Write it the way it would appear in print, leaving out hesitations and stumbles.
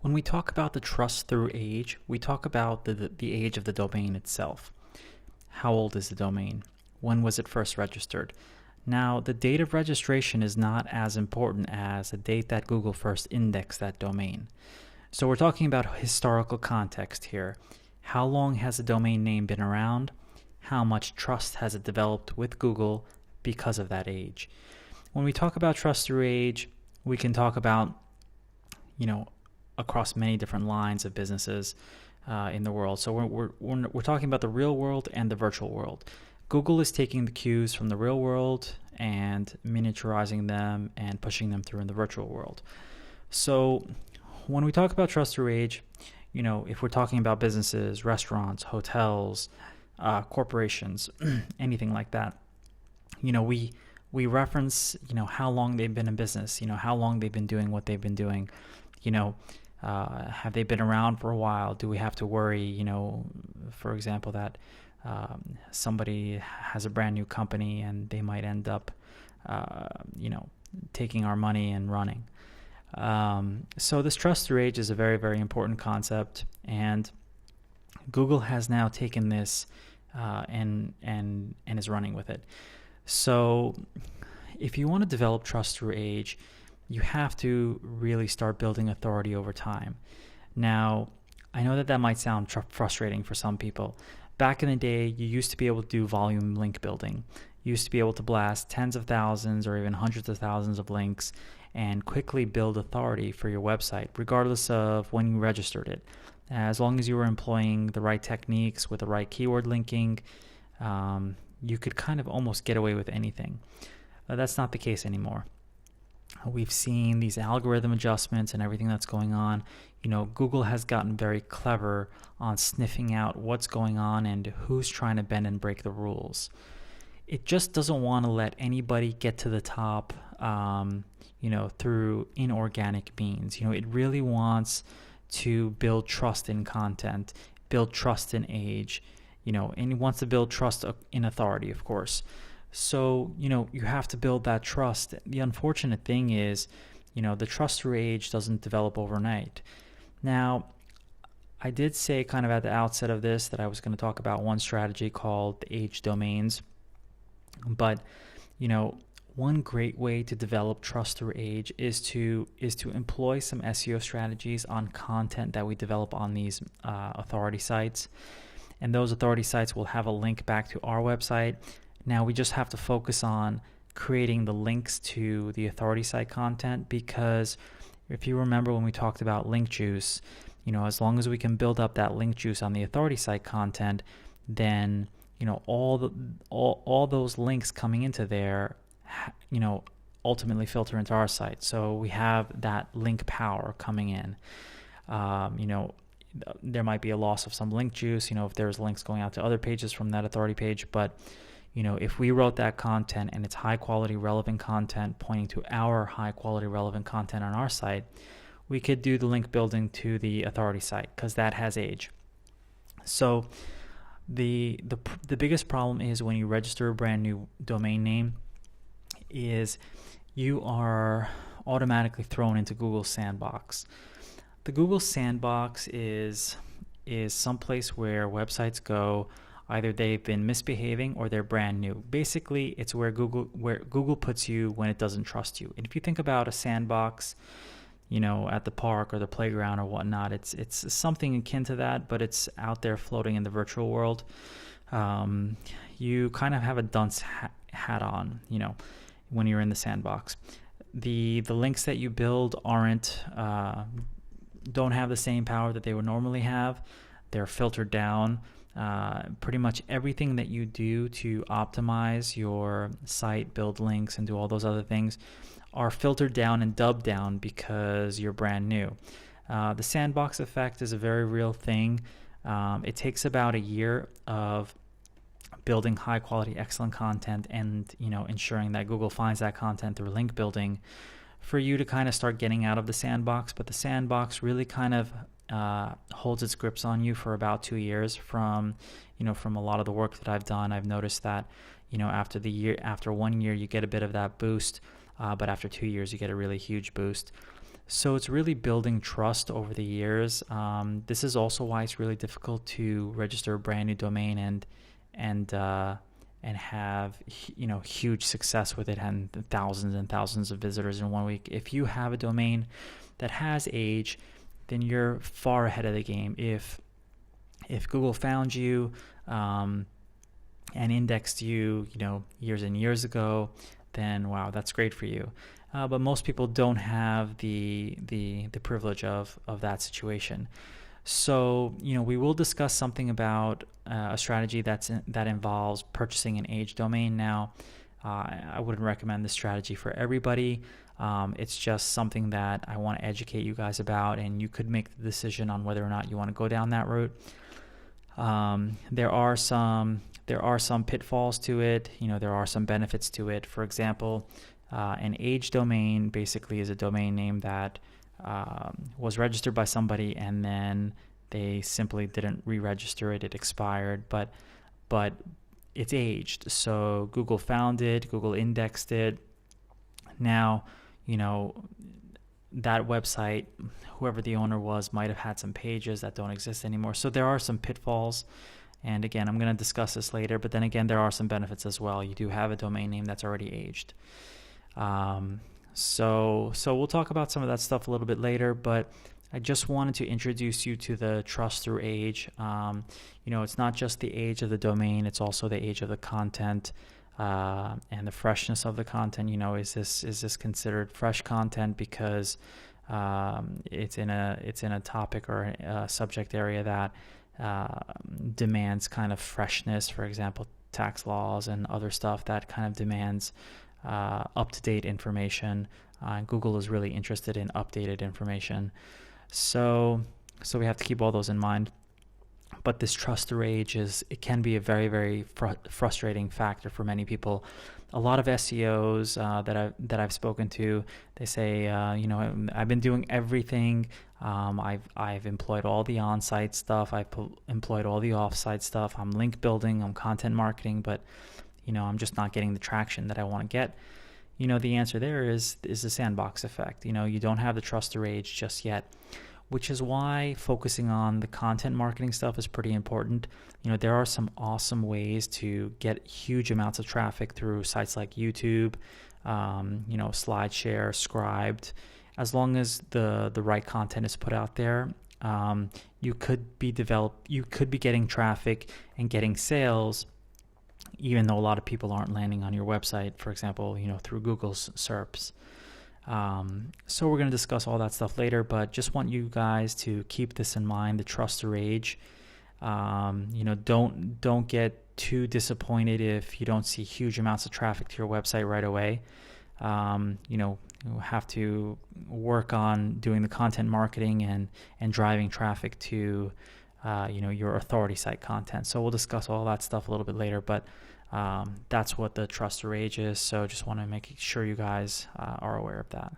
When we talk about the trust through age, we talk about the age of the domain itself. How old is the domain? When was it first registered? Now, the date of registration is not as important as the date that Google first indexed that domain. So we're talking about historical context here. How long has the domain name been around? How much trust has it developed with Google because of that age? When we talk about trust through age, we can talk about, across many different lines of businesses in the world. So we're talking about the real world and the virtual world. Google is taking the cues from the real world and miniaturizing them and pushing them through in the virtual world. So when we talk about trust through age, if we're talking about businesses, restaurants, hotels, corporations, anything like that, we reference, how long they've been in business, how long they've been doing what they've been doing, have they been around for a while? Do we have to worry, for example, that somebody has a brand new company and they might end up, taking our money and running. So this trust through age is a very, very important concept, and Google has now taken this and is running with it. So if you want to develop trust through age, you have to really start building authority over time. Now, I know that might sound frustrating for some people. Back in the day, you used to be able to do volume link building. You used to be able to blast tens of thousands or even hundreds of thousands of links and quickly build authority for your website, regardless of when you registered it. As long as you were employing the right techniques with the right keyword linking, you could kind of almost get away with anything. That's not the case anymore. We've seen these algorithm adjustments and everything that's going on. Google has gotten very clever on sniffing out what's going on and who's trying to bend and break the rules. It just doesn't want to let anybody get to the top, through inorganic means. It really wants to build trust in content, build trust in age, and it wants to build trust in authority, of course. So, you have to build that trust. The unfortunate thing is, the trust through age doesn't develop overnight. Now, I did say kind of at the outset of this that I was going to talk about one strategy called age domains. But, one great way to develop trust through age is to employ some SEO strategies on content that we develop on these authority sites. And those authority sites will have a link back to our website. Now we just have to focus on creating the links to the authority site content, because if you remember when we talked about link juice, as long as we can build up that link juice on the authority site content, then all those links coming into there, ultimately filter into our site. So we have that link power coming in. There might be a loss of some link juice, if there's links going out to other pages from that authority page, but if we wrote that content and it's high quality relevant content pointing to our high quality relevant content on our site, we could do the link building to the authority site because that has age. So the biggest problem is when you register a brand new domain name is you are automatically thrown into Google's sandbox. The Google sandbox is someplace where websites go. Either they've been misbehaving or they're brand new. Basically, it's where Google puts you when it doesn't trust you. And if you think about a sandbox, at the park or the playground or whatnot, it's something akin to that, but it's out there floating in the virtual world. You kind of have a dunce hat on, when you're in the sandbox. The links that you build don't have the same power that they would normally have. They're filtered down. Pretty much everything that you do to optimize your site, build links, and do all those other things are filtered down and dubbed down because you're brand new. The sandbox effect is a very real thing. It takes about a year of building high quality, excellent content and, ensuring that Google finds that content through link building for you to kind of start getting out of the sandbox. But the sandbox really kind of holds its grips on you for about 2 years. From a lot of the work that I've done, I've noticed that, after 1 year, you get a bit of that boost, but after 2 years, you get a really huge boost. So it's really building trust over the years. This is also why it's really difficult to register a brand new domain and have huge success with it and thousands of visitors in 1 week. If you have a domain that has age, then you're far ahead of the game. If Google found you and indexed you, years and years ago, then wow, that's great for you. But most people don't have the privilege of that situation. So, we will discuss something about a strategy that involves purchasing an age domain. Now, I wouldn't recommend this strategy for everybody. It's just something that I want to educate you guys about, and you could make the decision on whether or not you want to go down that route. There are some pitfalls to it. There are some benefits to it. For example, an age domain basically is a domain name that was registered by somebody and then they simply didn't re-register it. It expired, but it's aged. So Google found it, Google indexed it. Now, that website, whoever the owner was, might have had some pages that don't exist anymore. So there are some pitfalls. And again, I'm going to discuss this later, but then again, there are some benefits as well. You do have a domain name that's already aged. So we'll talk about some of that stuff a little bit later, but I just wanted to introduce you to the trust through age. It's not just the age of the domain, it's also the age of the content, and the freshness of the content. Is this considered fresh content because it's in a topic or a subject area that demands kind of freshness, for example, tax laws and other stuff that kind of demands up-to-date information. Google is really interested in updated information. So we have to keep all those in mind. But this trust through age it can be a very, very frustrating factor for many people. A lot of SEOs that I've spoken to, they say, I've been doing everything. I've employed all the on-site stuff. I've employed all the off-site stuff. I'm link building. I'm content marketing, but I'm just not getting the traction that I want to get. The answer there is the sandbox effect. You don't have the trust through age just yet, which is why focusing on the content marketing stuff is pretty important. There are some awesome ways to get huge amounts of traffic through sites like YouTube, SlideShare, Scribed. As long as the right content is put out there, you could be getting traffic and getting sales, even though a lot of people aren't landing on your website, for example, through Google's SERPs. So we're going to discuss all that stuff later, but just want you guys to keep this in mind, the trust through age. Don't get too disappointed if you don't see huge amounts of traffic to your website right away. You have to work on doing the content marketing and driving traffic to your authority site content. So we'll discuss all that stuff a little bit later, but that's what the trust through age is. So just want to make sure you guys are aware of that.